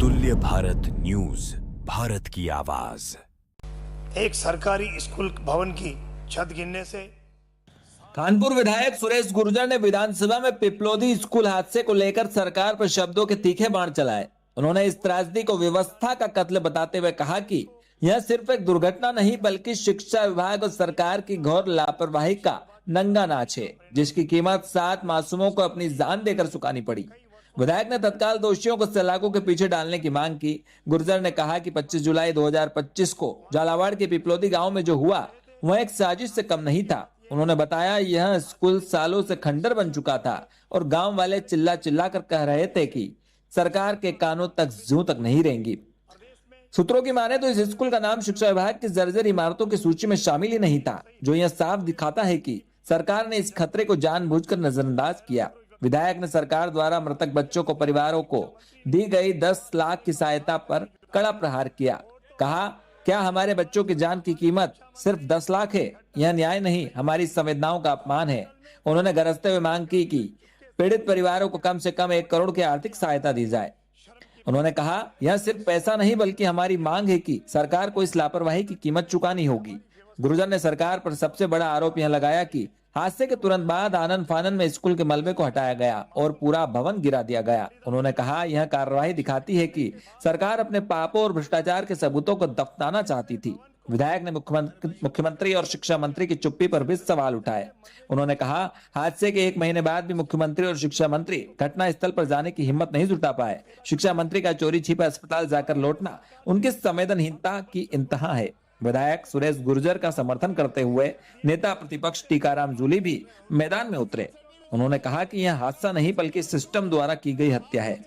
तुल्य भारत न्यूज, भारत की आवाज। एक सरकारी स्कूल भवन की छत गिरने से कानपुर विधायक सुरेश गुर्जर ने विधानसभा में पिपलोदी स्कूल हादसे को लेकर सरकार पर शब्दों के तीखे बाण चलाए। उन्होंने इस त्रासदी को व्यवस्था का कत्ल बताते हुए कहा कि यह सिर्फ एक दुर्घटना नहीं बल्कि शिक्षा विभाग और सरकार की घोर लापरवाही का नंगा नाच है, जिसकी कीमत 7 मासूमों को अपनी जान देकर चुकानी पड़ी। विधायक ने तत्काल दोषियों को सलाखों के पीछे डालने की मांग की। गुर्जर ने कहा कि 25 जुलाई 2025 को झालावाड़ के पिपलोदी गांव में जो हुआ वह एक साजिश से कम नहीं था। उन्होंने बताया यह स्कूल सालों से खंडर बन चुका था और गांव वाले चिल्ला चिल्ला कर कह रहे थे कि सरकार के कानों तक जूं तक नहीं रहेंगी। सूत्रों की माने तो इस स्कूल का नाम शिक्षा विभाग की जर्जर इमारतों की सूची में शामिल ही नहीं था, जो यह साफ दिखाता है कि सरकार ने इस खतरे को जानबूझकर नजरअंदाज किया। विधायक ने सरकार द्वारा मृतक बच्चों को परिवारों को दी गई 10 लाख की सहायता पर कड़ा प्रहार किया। कहा, क्या हमारे बच्चों की जान की कीमत सिर्फ 10 लाख है? यह न्याय नहीं, हमारी संवेदनाओं का अपमान है। उन्होंने गरजते हुए मांग की कि पीड़ित परिवारों को कम से कम 1 करोड़ की आर्थिक सहायता दी जाए। उन्होंने कहा, यह सिर्फ पैसा नहीं बल्कि हमारी मांग है कि सरकार को इस लापरवाही की कीमत चुकानी होगी। गुर्जर ने सरकार पर सबसे बड़ा आरोप यह लगाया कि हादसे के तुरंत बाद आनन फानन में स्कूल के मलबे को हटाया गया और पूरा भवन गिरा दिया गया। उन्होंने कहा, यह कार्रवाई दिखाती है कि सरकार अपने पापों और भ्रष्टाचार के सबूतों को दफनाना चाहती थी। विधायक ने मुख्यमंत्री और शिक्षा मंत्री की चुप्पी पर भी सवाल उठाए। उन्होंने कहा, हादसे के 1 महीने बाद भी मुख्यमंत्री और शिक्षा मंत्री घटना स्थल पर जाने की हिम्मत नहीं जुटा पाए। शिक्षा मंत्री का चोरी छिपे अस्पताल जाकर लौटना उनकी संवेदनहीनता की इंतहा है। विधायक सुरेश गुर्जर का समर्थन करते हुए नेता प्रतिपक्ष टीकाराम जूली भी मैदान में उतरे। उन्होंने कहा कि यह हादसा नहीं बल्कि सिस्टम द्वारा की गई हत्या है।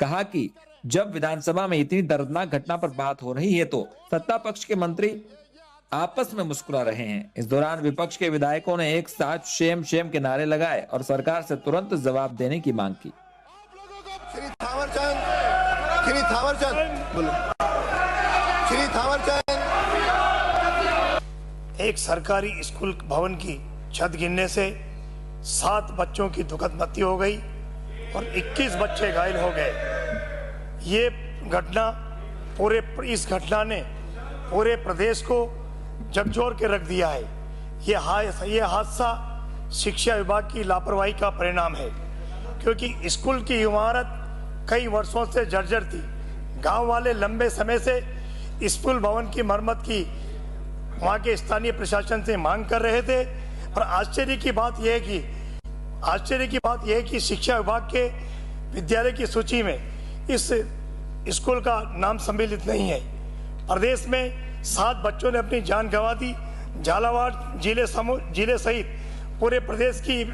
कहा कि जब विधानसभा में इतनी दर्दनाक घटना पर बात हो रही है तो सत्ता पक्ष के मंत्री आपस में मुस्कुरा रहे हैं। इस दौरान विपक्ष के विधायकों ने एक साथ शेम शेम के नारे लगाए और सरकार से तुरंत जवाब देने की मांग की। श्री थावरचंद एक सरकारी स्कूल भवन की छत गिरने से 7 बच्चों की दुखद मृत्यु हो गई और 21 बच्चे घायल हो गए। ये घटना इस घटना ने पूरे प्रदेश को झकझोर के रख दिया है। ये हादसा शिक्षा विभाग की लापरवाही का परिणाम है, क्योंकि स्कूल की इमारत कई वर्षों से जर्जर थी। गांव वाले लंबे समय से स्कूल भवन की मरम्मत की वहां के स्थानीय प्रशासन से मांग कर रहे थे। और आश्चर्य की बात यह है कि शिक्षा विभाग के विद्यालय की सूची में इस स्कूल का नाम सम्मिलित नहीं है। प्रदेश में 7 बच्चों ने अपनी जान गंवा दी। झालावाड़ जिले सहित पूरे प्रदेश की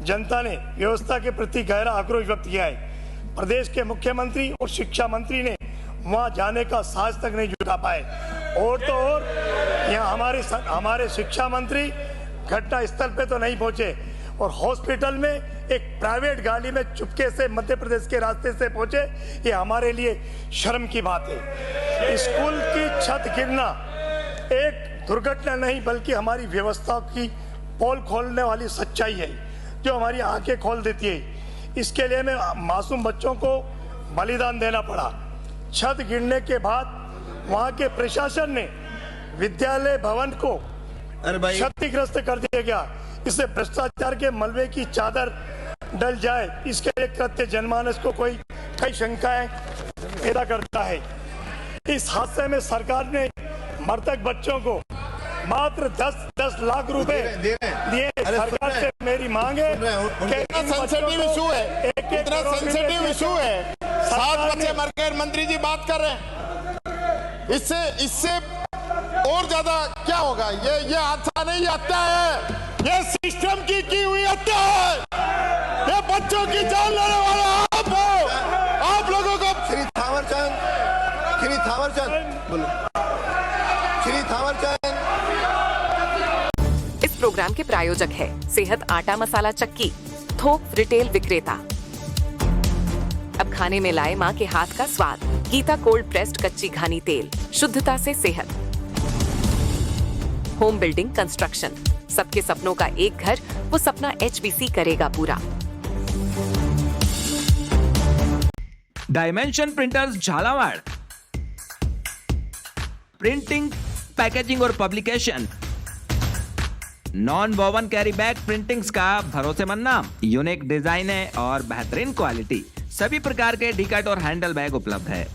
जनता ने व्यवस्था के प्रति गहरा आक्रोश व्यक्त किया है। प्रदेश के मुख्यमंत्री और शिक्षा मंत्री ने वहां जाने का साहस तक नहीं जुटा पाए। और तो और यहाँ हमारे शिक्षा मंत्री घटना स्थल पे तो नहीं पहुंचे और हॉस्पिटल में एक प्राइवेट गाड़ी में चुपके से मध्य प्रदेश के रास्ते से पहुंचे। ये हमारे लिए शर्म की बात है। स्कूल की छत गिरना एक दुर्घटना नहीं बल्कि हमारी व्यवस्था की पोल खोलने वाली सच्चाई है, जो हमारी आंखें खोल देती है। इसके लिए हमें मासूम बच्चों को बलिदान देना पड़ा। छत गिरने के बाद वहां के प्रशासन ने विद्यालय भवन को क्षतिग्रस्त कर दिया गया। इससे भ्रष्टाचार के मलबे की चादर डल जाए, इसके लिए कृत्य जनमानस को कई शंकाएं पैदा करता है। इस हादसे में सरकार ने मृतक बच्चों को मात्र 10 लाख रुपए दिए। सरकार से मेरी मांग है कि सेंसिटिव इशू है, इतना सेंसिटिव इशू है। 7 बच्चे मर गए, मंत्री जी बात कर रहे हैं। इससे और ज्यादा क्या होगा? ये हादसा नहीं, हत्या है। ये सिस्टम की हुई हत्या है। ये बच्चों की जान लेने वाला आप हो। आप लोगों को श्री थावरचंद इस प्रोग्राम के प्रायोजक है सेहत आटा मसाला चक्की, थोक रिटेल विक्रेता। अब खाने में लाए माँ के हाथ का स्वाद। गीता कोल्ड प्रेस्ड कच्ची घानी तेल, शुद्धता से सेहत। होम बिल्डिंग कंस्ट्रक्शन, सबके सपनों का एक घर, वो सपना HBC करेगा पूरा। Dimension printers Jhalawar, printing, packaging और publication, non woven carry bag printings का भरोसेमंद नाम, यूनिक डिजाइन है और बेहतरीन क्वालिटी। सभी प्रकार के डी कट और हैंडल बैग उपलब्ध है।